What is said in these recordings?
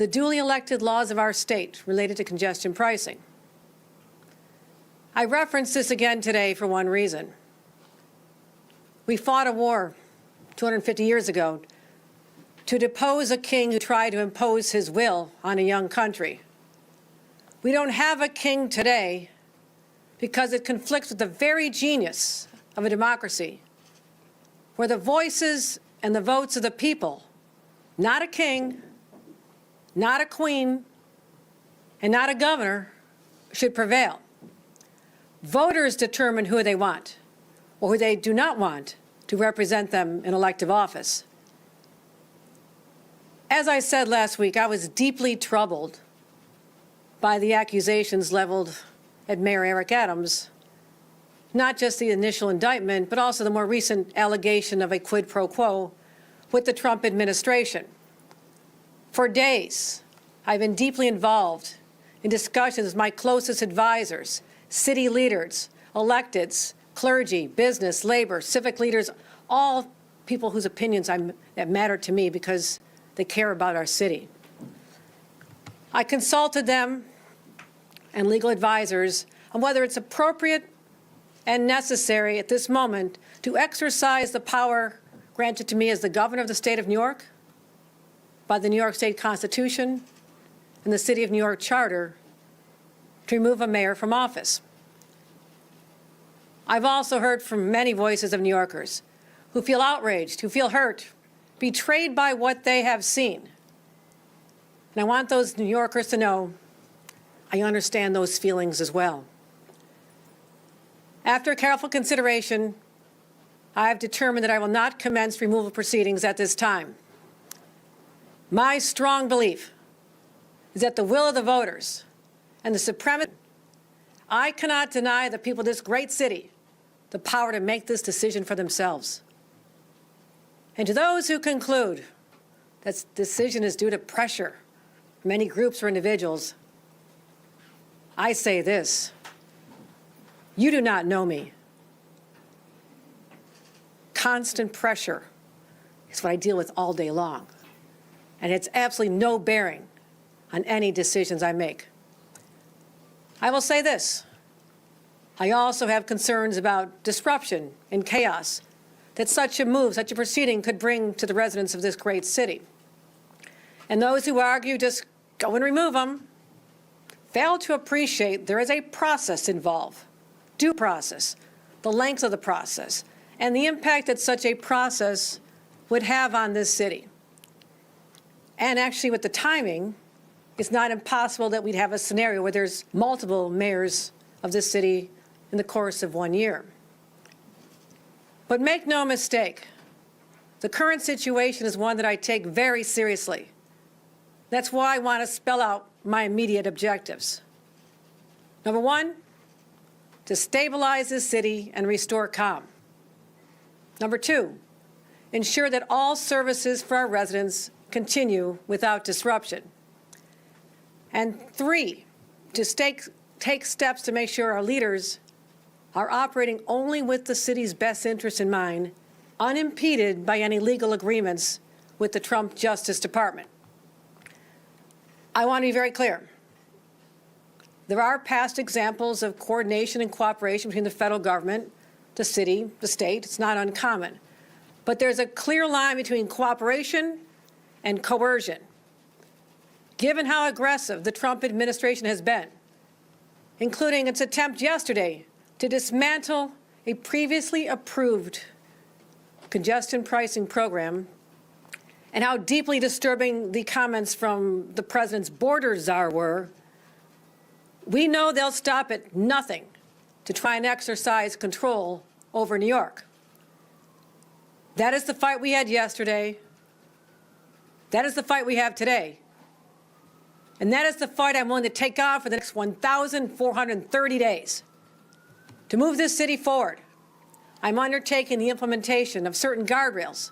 the duly elected laws of our state related to congestion pricing. I reference this again today for one reason. We fought a war 250 years ago to depose a king who tried to impose his will on a young country. We don't have a king today because it conflicts with the very genius of a democracy, where the voices and the votes of the people, not a king, not a queen, and not a governor, should prevail. Voters determine who they want or who they do not want to represent them in elective office. As I said last week, I was deeply troubled by the accusations leveled at Mayor Eric Adams, not just the initial indictment, but also the more recent allegation of a quid pro quo with the Trump administration. For days, I've been deeply involved in discussions with my closest advisors, city leaders, electeds, clergy, business, labor, civic leaders, all people whose opinions that matter to me because they care about our city. I consulted them and legal advisors on whether it's appropriate and necessary at this moment to exercise the power granted to me as the governor of the state of New York by the New York State Constitution and the City of New York Charter to remove a mayor from office. I've also heard from many voices of New Yorkers who feel outraged, who feel hurt, betrayed by what they have seen. And I want those New Yorkers to know I understand those feelings as well. After careful consideration, I have determined that I will not commence removal proceedings at this time. My strong belief is that the will of the voters and the supremacy, I cannot deny the people of this great city the power to make this decision for themselves. And to those who conclude that this decision is due to pressure from many groups or individuals, I say this: you do not know me. Constant pressure is what I deal with all day long, and it's absolutely no bearing on any decisions I make. I will say this: I also have concerns about disruption and chaos that such a move, such a proceeding could bring to the residents of this great city. And those who argue just go and remove them fail to appreciate there is a process involved, due process, the length of the process, and the impact that such a process would have on this city. And actually, with the timing, it's not impossible that we'd have a scenario where there's multiple mayors of this city in the course of 1 year. But make no mistake, the current situation is one that I take very seriously. That's why I want to spell out my immediate objectives. Number one, to stabilize this city and restore calm. Number two, ensure that all services for our residents continue without disruption. And three, to take steps to make sure our leaders are operating only with the city's best interests in mind, unimpeded by any legal agreements with the Trump Justice Department. I want to be very clear. There are past examples of coordination and cooperation between the federal government, the city, the state. It's not uncommon. But there's a clear line between cooperation and coercion. Given how aggressive the Trump administration has been, including its attempt yesterday to dismantle a previously approved congestion pricing program, and how deeply disturbing the comments from the president's border czar were, we know they'll stop at nothing to try and exercise control over New York. That is the fight we had yesterday. That is the fight we have today. And that is the fight I'm willing to take on for the next 1,430 days. To move this city forward, I'm undertaking the implementation of certain guardrails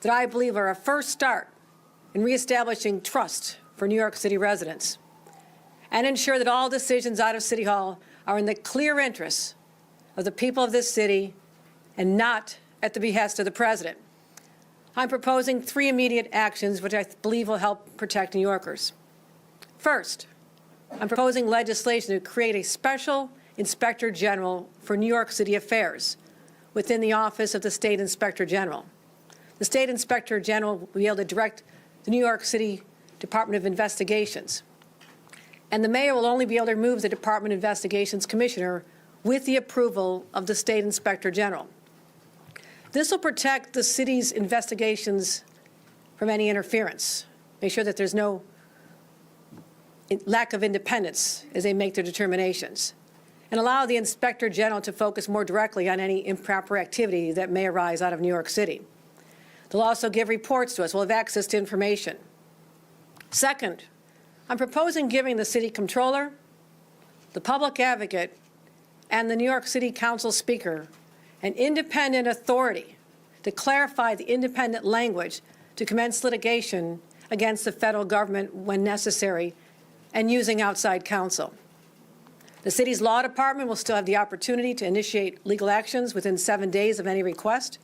that I believe are a first start in reestablishing trust for New York City residents, and ensure that all decisions out of City Hall are in the clear interests of the people of this city and not at the behest of the president. I'm proposing 3 immediate actions which I believe will help protect New Yorkers. First, I'm proposing legislation to create a special Inspector General for New York City affairs within the Office of the State Inspector General. The State Inspector General will be able to direct the New York City Department of Investigations. And the mayor will only be able to remove the Department of Investigations commissioner with the approval of the State Inspector General. This will protect the city's investigations from any interference, make sure that there's no lack of independence as they make their determinations, and allow the Inspector General to focus more directly on any improper activity that may arise out of New York City. They'll also give reports to us. We'll have access to information. Second, I'm proposing giving the city controller, the public advocate, and the New York City Council Speaker an independent authority to clarify the independent language to commence litigation against the federal government when necessary and using outside counsel. The city's law department will still have the opportunity to initiate legal actions within 7 days of any request,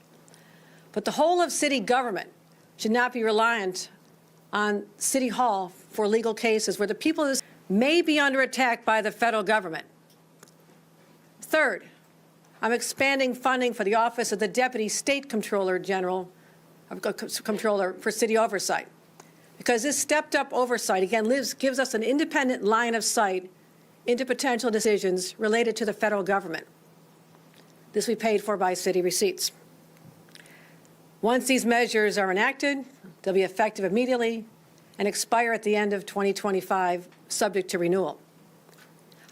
but the whole of city government should not be reliant on City Hall for legal cases where the people may be under attack by the federal government. Third, I'm expanding funding for the Office of the Deputy State Comptroller General, Comptroller for City Oversight, because this stepped-up oversight, again, gives us an independent line of sight into potential decisions related to the federal government. This will be paid for by city receipts. Once these measures are enacted, they'll be effective immediately and expire at the end of 2025, subject to renewal.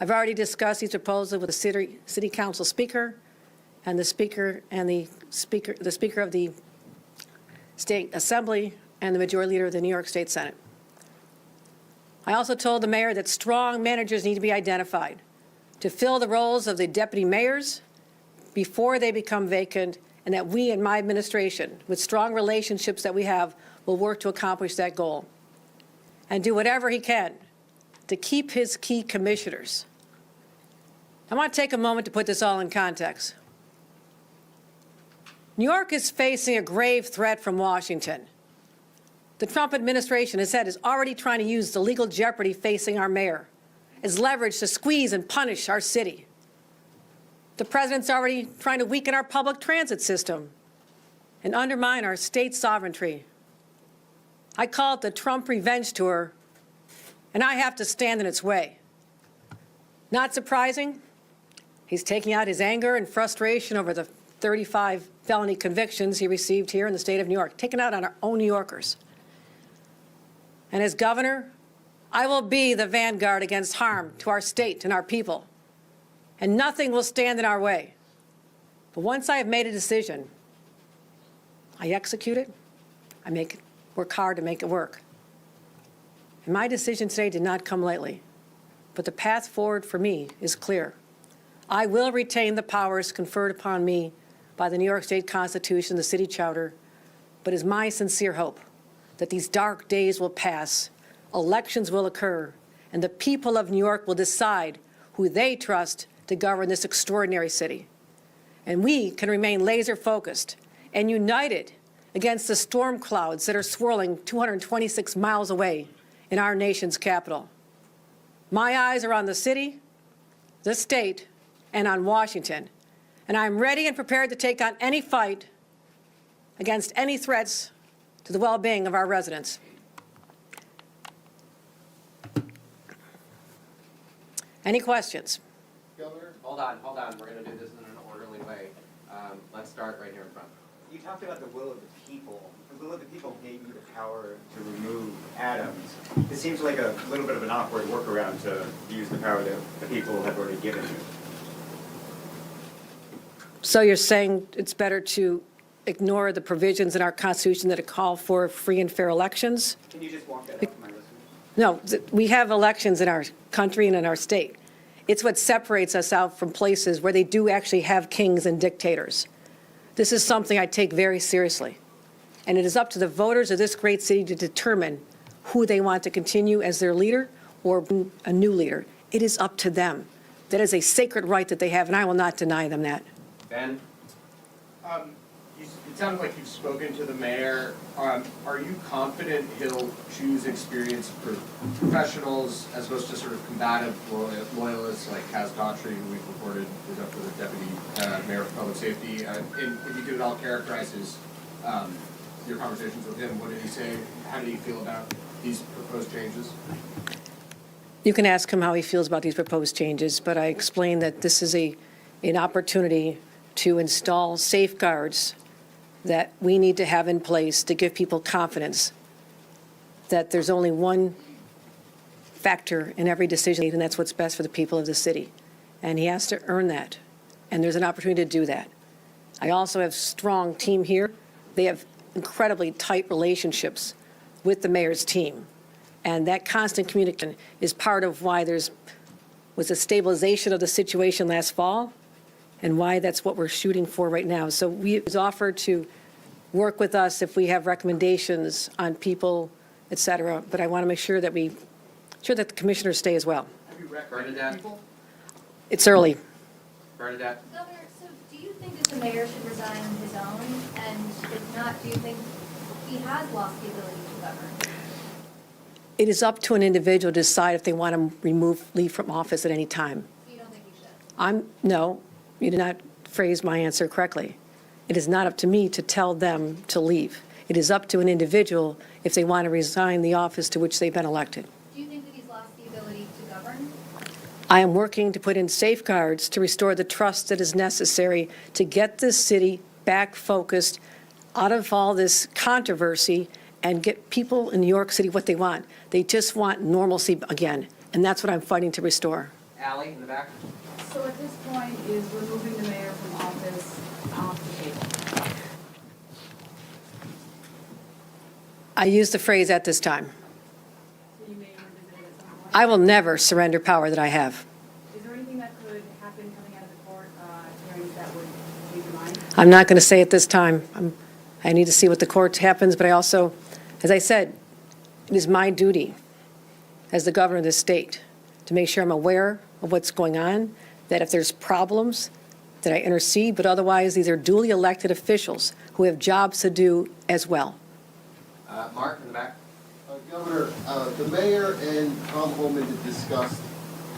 I've already discussed these proposals with the City Council Speaker and the Speaker of the State Assembly and the Majority Leader of the New York State Senate. I also told the mayor that strong managers need to be identified to fill the roles of the deputy mayors before they become vacant, and that we in my administration, with strong relationships that we have, will work to accomplish that goal and do whatever he can to keep his key commissioners. I want to take a moment to put this all in context. New York is facing a grave threat from Washington. The Trump administration has said is already trying to use the legal jeopardy facing our mayor as leverage to squeeze and punish our city. The president's already trying to weaken our public transit system and undermine our state sovereignty. I call it the Trump revenge tour, and I have to stand in its way. Not surprising, he's taking out his anger and frustration over the 35 felony convictions he received here in the state of New York, taken out on our own New Yorkers. And as governor, I will be the vanguard against harm to our state and our people, and nothing will stand in our way. But once I have made a decision, I execute it, work hard to make it work. And my decision today did not come lightly, but the path forward for me is clear. I will retain the powers conferred upon me by the New York State Constitution, the city charter, but it's my sincere hope that these dark days will pass, elections will occur, and the people of New York will decide who they trust to govern this extraordinary city. And we can remain laser-focused and united against the storm clouds that are swirling 226 miles away in our nation's capital. My eyes are on the city, the state, and on Washington, and I'm ready and prepared to take on any fight against any threats to the well-being of our residents. Any questions? Governor, hold on. We're going to do this in an orderly way. Let's start right here in front. You talked about the will of the people. The will of the people gave you the power to remove Adams. It seems like a little bit of an awkward workaround to use the power that the people have already given you. So you're saying it's better to ignore the provisions in our Constitution that call for free and fair elections? Can you just walk that out to my listeners? No, we have elections in our country and in our state. It's what separates us out from places where they do actually have kings and dictators. This is something I take very seriously. And it is up to the voters of this great city to determine who they want to continue as their leader or a new leader. It is up to them. That is a sacred right that they have, and I will not deny them that. Ben? It sounded like you've spoken to the mayor. Are you confident he'll choose experienced professionals as opposed to sort of combative loyalists like Kaz Daughtry, who we've reported is up for the deputy mayor of public safety? And if you could at all characterize your conversations with him, what did he say? How did he feel about these proposed changes? You can ask him how he feels about these proposed changes, but I explained that this is an opportunity to install safeguards that we need to have in place to give people confidence that there's only one factor in every decision, and that's what's best for the people of the city. And he has to earn that, and there's an opportunity to do that. I also have a strong team here. They have incredibly tight relationships with the mayor's team, and that constant communication is part of why was a stabilization of the situation last fall, and why that's what we're shooting for right now. So we was offered to work with us if we have recommendations on people, et cetera, but I want to make sure that the commissioners stay as well. Have you recommended Bernadette? people? It's early. Bernadette? Governor, so do you think that the mayor should resign on his own? And if not, do you think he has lost the ability to govern? It is up to an individual to decide if they want to leave from office at any time. You don't think he should? No, you did not phrase my answer correctly. It is not up to me to tell them to leave. It is up to an individual if they want to resign the office to which they've been elected. Do you think that he's lost the ability to govern? I am working to put in safeguards to restore the trust that is necessary to get this city back focused out of all this controversy and get people in New York City what they want. They just want normalcy again, and that's what I'm fighting to restore. Ally in the back? So at this point, is removing the mayor from office off the table? I use the phrase "at this time." So you may revisit it at some point? I will never surrender power that I have. Is there anything that could happen coming out of the court hearings that would change your mind? I'm not going to say at this time. I need to see what the court happens, but I also, as I said, it is my duty as the governor of this state to make sure I'm aware of what's going on, that if there's problems, that I intercede, but otherwise, these are duly elected officials who have jobs to do as well. Mark in the back? Governor, the mayor and Tom Homan had discussed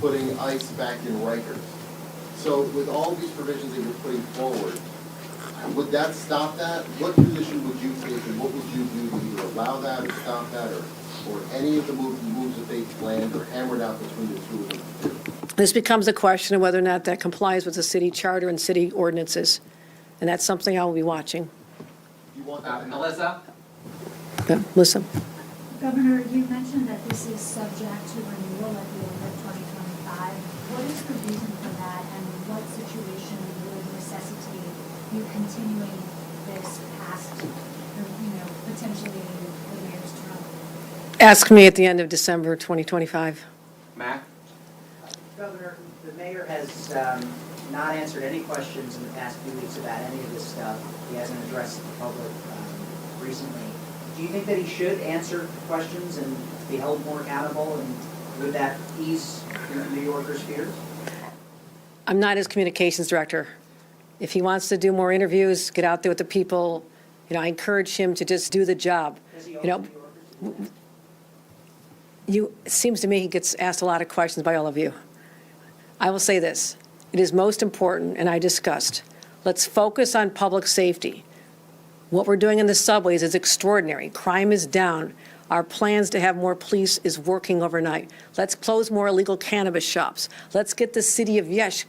putting ICE back in Rikers. So with all these provisions that you're putting forward, would that stop that? What position would you take and what would you do to either allow that or stop that or any of the moves that they planned or hammered out between the two of them to do? This becomes a question of whether or not that complies with the city charter and city ordinances, and that's something I will be watching. You want that? Melissa? Listen. Governor, you mentioned that this is subject to renewal at the end of 2025. What is the reason for that, and what situation would necessitate you continuing this past, potentially the mayor's term? Ask me at the end of December 2025. Mac? Governor, the mayor has not answered any questions in the past few weeks about any of this stuff. He hasn't addressed the public recently. Do you think that he should answer questions and be held more accountable, and would that ease New Yorkers' fears? I'm not his communications director. If he wants to do more interviews, get out there with the people, I encourage him to just do the job. Does he owe New Yorkers? It seems to me he gets asked a lot of questions by all of you. I will say this. It is most important, and I discussed, let's focus on public safety. What we're doing in the subways is extraordinary. Crime is down. Our plans to have more police is working overnight. Let's close more illegal cannabis shops. Let's get the city of Yesh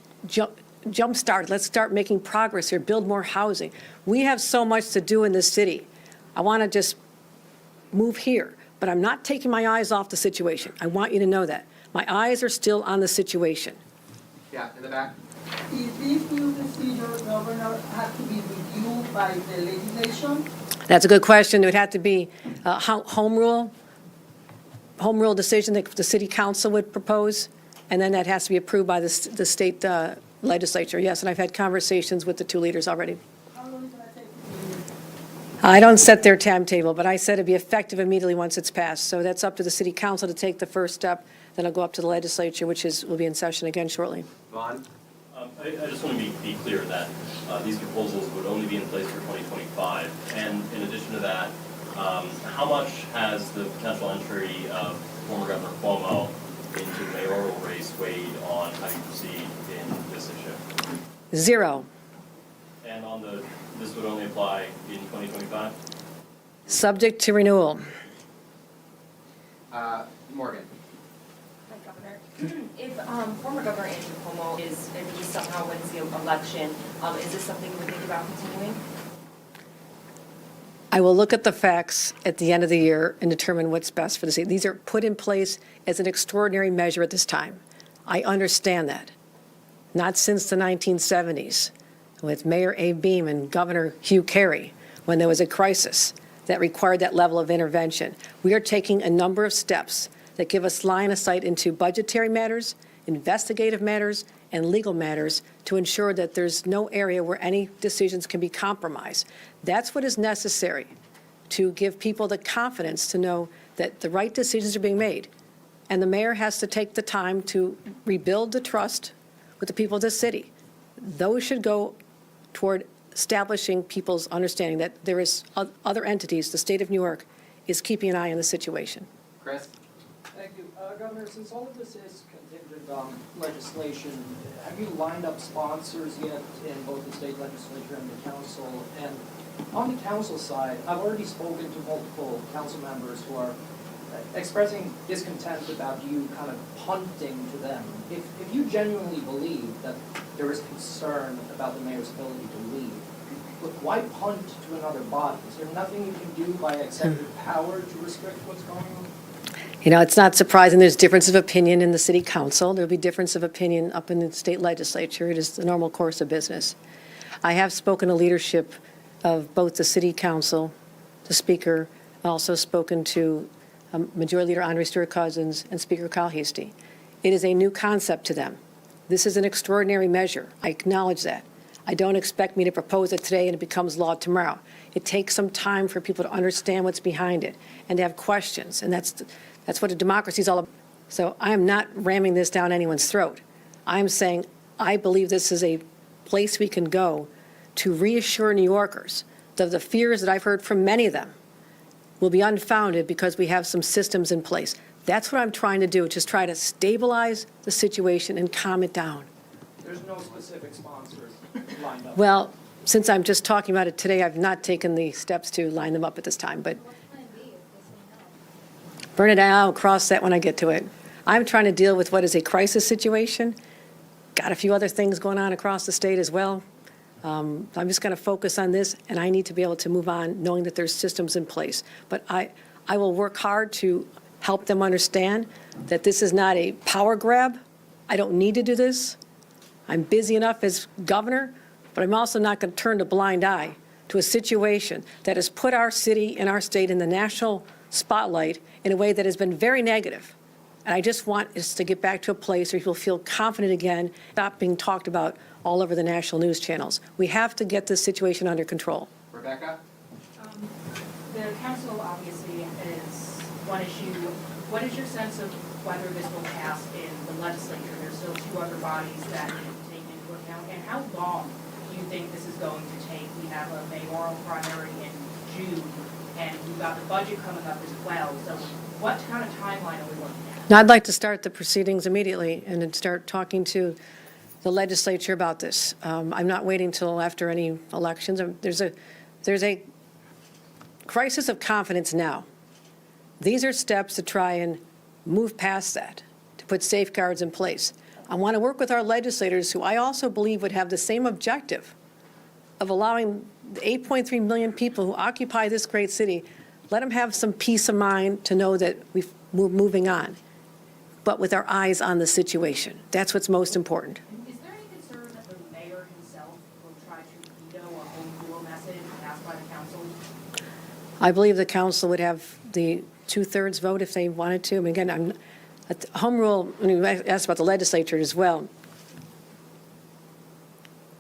jump-started. Let's start making progress here, build more housing. We have so much to do in this city. I want to just move here, but I'm not taking my eyes off the situation. I want you to know that. My eyes are still on the situation. Yeah, in the back? Is this new procedure, Governor, have to be reviewed by the legislation? That's a good question. It would have to be a home rule decision that the city council would propose, and then that has to be approved by the state legislature. Yes, and I've had conversations with the two leaders already. How long is it going to take to do this? I don't set their timetable, but I said it'd be effective immediately once it's passed. So that's up to the city council to take the first step. Then it'll go up to the legislature, which will be in session again shortly. Vaughn? I just want to be clear that these proposals would only be in place for 2025. And in addition to that, how much has the potential entry of former Governor Cuomo into the mayoral race weighed on how you proceed in this issue? 0. And this would only apply in 2025? Subject to renewal. Morgan. Hi, Governor. If former Governor Andrew Cuomo if he somehow wins the election, is this something you would think about continuing? I will look at the facts at the end of the year and determine what's best for the city. These are put in place as an extraordinary measure at this time. I understand that. Not since the 1970s with Mayor Abe Beame and Governor Hugh Carey, when there was a crisis that required that level of intervention. We are taking a number of steps that give us line of sight into budgetary matters, investigative matters, and legal matters to ensure that there's no area where any decisions can be compromised. That's what is necessary to give people the confidence to know that the right decisions are being made. And the mayor has to take the time to rebuild the trust with the people of this city. Those should go toward establishing people's understanding that there is other entities, the state of New York, is keeping an eye on the situation. Chris? Thank you. Governor, since all of this is contingent on legislation, have you lined up sponsors yet in both the state legislature and the council? And on the council side, I've already spoken to multiple council members who are expressing discontent about you kind of punting to them. If you genuinely believe that there is concern about the mayor's ability to lead, why punt to another body? Is there nothing you can do by executive power to restrict what's going on? You know, it's not surprising there's difference of opinion in the city council. There'll be difference of opinion up in the state legislature. It is the normal course of business. I have spoken to leadership of both the city council, the speaker, also spoken to Majority Leader Andre Stewart-Cousins and Speaker Kyle Hasty. It is a new concept to them. This is an extraordinary measure. I acknowledge that. I don't expect me to propose it today and it becomes law tomorrow. It takes some time for people to understand what's behind it and to have questions, and that's what a democracy is all about. So I am not ramming this down anyone's throat. I'm saying I believe this is a place we can go to reassure New Yorkers that the fears that I've heard from many of them will be unfounded because we have some systems in place. That's what I'm trying to do, just try to stabilize the situation and calm it down. There's no specific sponsors lined up. Well, since I'm just talking about it today, I've not taken the steps to line them up at this time, but What's plan B if they say no? Bernadette, I'll cross that when I get to it. I'm trying to deal with what is a crisis situation. Got a few other things going on across the state as well. I'm just going to focus on this, and I need to be able to move on knowing that there's systems in place. But I will work hard to help them understand that this is not a power grab. I don't need to do this. I'm busy enough as governor, but I'm also not going to turn a blind eye to a situation that has put our city and our state in the national spotlight in a way that has been very negative. And I just want us to get back to a place where people feel confident again, stop being talked about all over the national news channels. We have to get this situation under control. Rebecca? The council obviously is one issue. What is your sense of whether this will pass in the legislature? There's still two other bodies that need to take into account. And how long do you think this is going to take? We have a mayoral primary in June, and we've got the budget coming up as well. So what kind of timeline are we looking at? Now, I'd like to start the proceedings immediately and then start talking to the legislature about this. I'm not waiting till after any elections. There's a crisis of confidence now. These are steps to try and move past that, to put safeguards in place. I want to work with our legislators, who I also believe would have the same objective of allowing the 8.3 million people who occupy this great city, let them have some peace of mind to know that we're moving on, but with our eyes on the situation. That's what's most important. Is there any concern that the mayor himself will try to veto a home rule message passed by the council? I believe the council would have the 2/3 vote if they wanted to. I mean, again, home rule, when you asked about the legislature as well,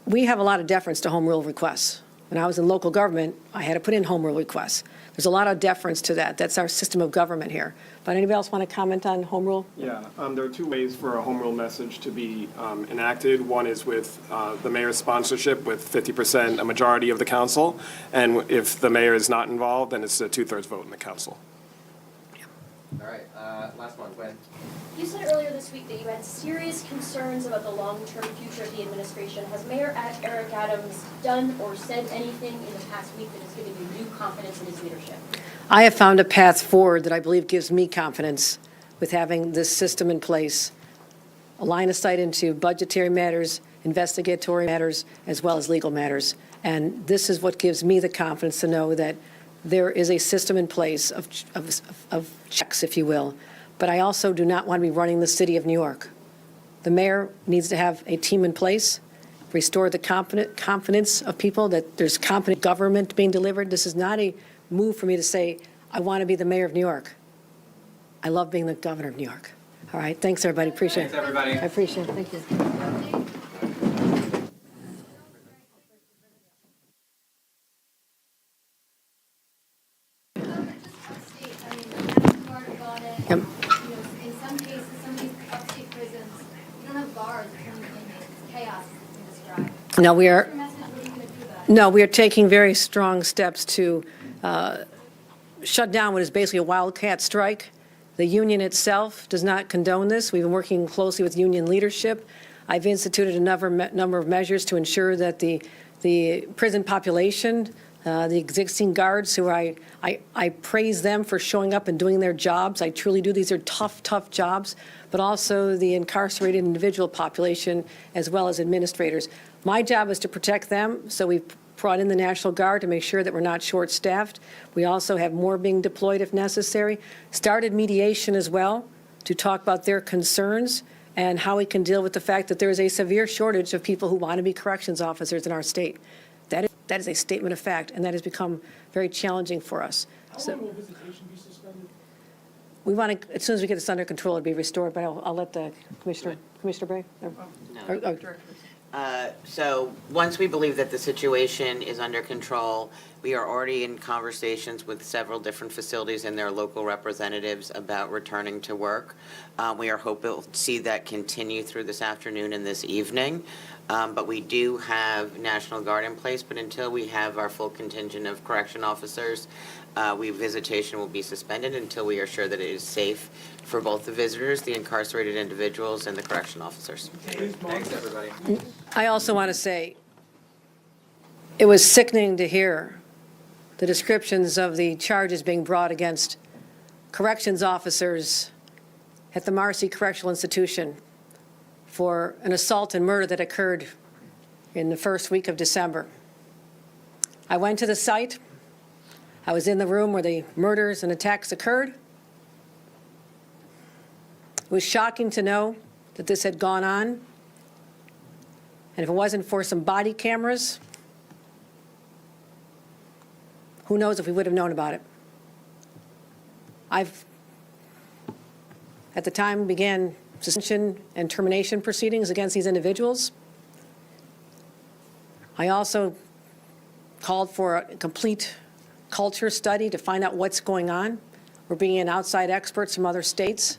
we have a lot of deference to home rule requests. When I was in local government, I had to put in home rule requests. There's a lot of deference to that. That's our system of government here. But anybody else want to comment on home rule? Yeah, there are two ways for a home rule message to be enacted. One is with the mayor's sponsorship with 50%, a majority of the council. And if the mayor is not involved, then it's a 2/3 vote in the council. All right, last one, Gwen. You said earlier this week that you had serious concerns about the long-term future of the administration. Has Mayor Eric Adams done or said anything in the past week that has given you new confidence in his leadership? I have found a path forward that I believe gives me confidence with having this system in place, a line of sight into budgetary matters, investigatory matters, as well as legal matters. And this is what gives me the confidence to know that there is a system in place of checks, if you will. But I also do not want to be running the city of New York. The mayor needs to have a team in place, restore the confidence of people that there's competent government being delivered. This is not a move for me to say, I want to be the mayor of New York. I love being the governor of New York. All right, thanks, everybody. Appreciate it. Thanks, everybody. I appreciate it. Thank you. Yep. In some cases, some of these upstate prisons, you don't have guards, it's chaos in this drive. No, we are. What's your message? What are you going to do about it? No, we are taking very strong steps to shut down what is basically a wildcat strike. The union itself does not condone this. We've been working closely with union leadership. I've instituted a number of measures to ensure that the prison population, the existing guards who I praise them for showing up and doing their jobs. I truly do. These are tough, tough jobs, but also the incarcerated individual population as well as administrators. My job is to protect them, so we've brought in the National Guard to make sure that we're not short-staffed. We also have more being deployed if necessary. Started mediation as well to talk about their concerns and how we can deal with the fact that there is a severe shortage of people who want to be corrections officers in our state. That is a statement of fact, and that has become very challenging for us. How long will visitation be suspended? We want to, as soon as we get this under control, it'll be restored, but I'll let the Commissioner Bray? So once we believe that the situation is under control, we are already in conversations with several different facilities and their local representatives about returning to work. We are hoping to see that continue through this afternoon and this evening. But we do have National Guard in place, but until we have our full contingent of correction officers, visitation will be suspended until we are sure that it is safe for both the visitors, the incarcerated individuals, and the correction officers. Thanks, everybody. I also want to say, it was sickening to hear the descriptions of the charges being brought against corrections officers at the Marcy Correctional Institution for an assault and murder that occurred in the first week of December. I went to the site. I was in the room where the murders and attacks occurred. It was shocking to know that this had gone on. And if it wasn't for some body cameras, who knows if we would have known about it. I've, at the time, began suspension and termination proceedings against these individuals. I also called for a complete culture study to find out what's going on. We're bringing in outside experts from other states.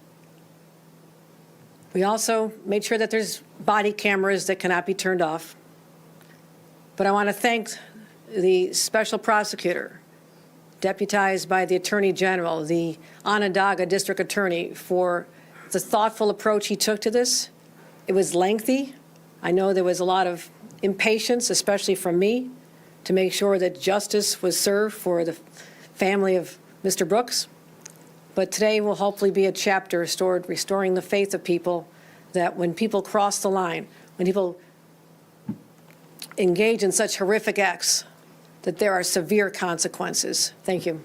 We also made sure that there's body cameras that cannot be turned off. But I want to thank the special prosecutor, deputized by the Attorney General, the Onondaga District Attorney, for the thoughtful approach he took to this. It was lengthy. I know there was a lot of impatience, especially from me, to make sure that justice was served for the family of Mr. Brooks. But today will hopefully be a chapter restoring the faith of people, that when people cross the line, when people engage in such horrific acts, that there are severe consequences. Thank you.